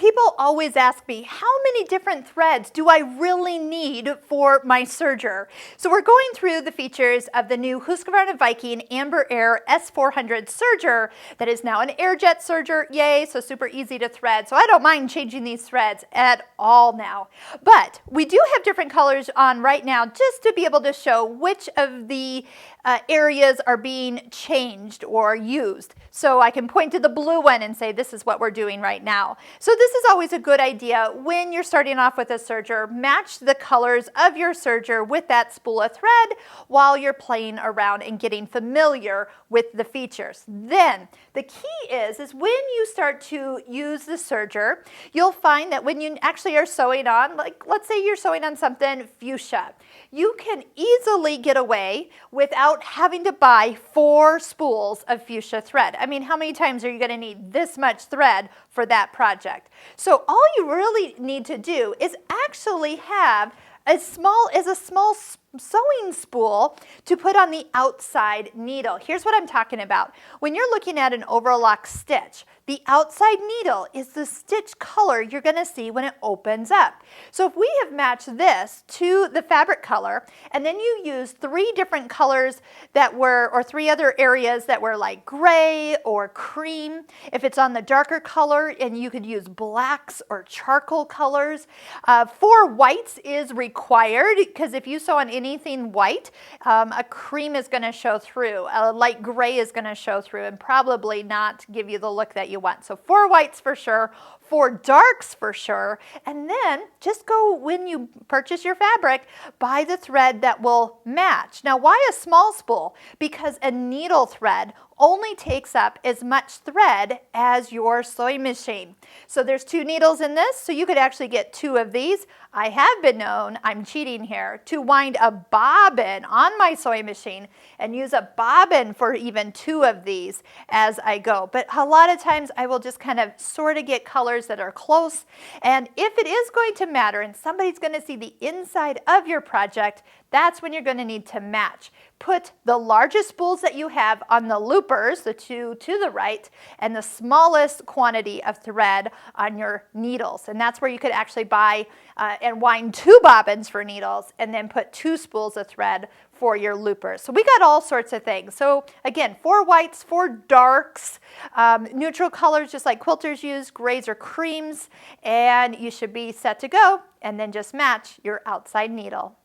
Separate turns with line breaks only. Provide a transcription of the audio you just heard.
People always ask me, how many different threads do I really need for my serger? So we're going through the features of the new Husqvarna Viking Amber Air S400 serger that is now an airjet serger. Yay, so super easy to thread. So I don't mind changing these threads at all now. But we do have different colors on right now just to be able to show which of the areas are being changed or used. So I can point to the blue one and say this is what we're doing right now. So this is always a good idea when you're starting off with a serger. Match the colors of your serger with that spool of thread while you're playing around and getting familiar with the features. Then the key is when you start to use the serger, you'll find that when you actually are sewing on, like let's say you're sewing on something fuchsia, you can easily get away without having to buy 4 spools of fuchsia thread. I mean, how many times are you going to need this much thread for that project? So all you really need to do is actually have a small sewing spool to put on the outside needle. Here's what I'm talking about. When you're looking at an overlock stitch, the outside needle is the stitch color you're going to see when it opens up. So if we have matched this to the fabric color, and then you use 3 different colors that were, or 3 other areas that were like gray or cream, if it's on the darker color, and you could use blacks or charcoal colors. 4 whites is required, because if you sew on anything white, a cream is going to show through, a light gray is going to show through, and probably not give you the look that you want. So 4 whites for sure, 4 darks for sure, and then just go, when you purchase your fabric, buy the thread that will match. Now, why a small spool? Because a needle thread only takes up as much thread as your sewing machine. So there's 2 needles in this, so you could actually get 2 of these. I have been known, I'm cheating here, to wind a bobbin on my sewing machine and use a bobbin for even 2 of these as I go. But a lot of times I will just kind of sort of get colors that are close. And if it is going to matter and somebody's going to see the inside of your project, that's when you're going to need to match. Put the largest spools that you have on the loopers, the 2 to the right, and the smallest quantity of thread on your needles. And that's where you could actually buy and wind 2 bobbins for needles and then put 2 spools of thread for your loopers. So we got all sorts of things. So again, 4 whites, 4 darks, neutral colors just like quilters use, grays or creams, and you should be set to go, and then just match your outside needle.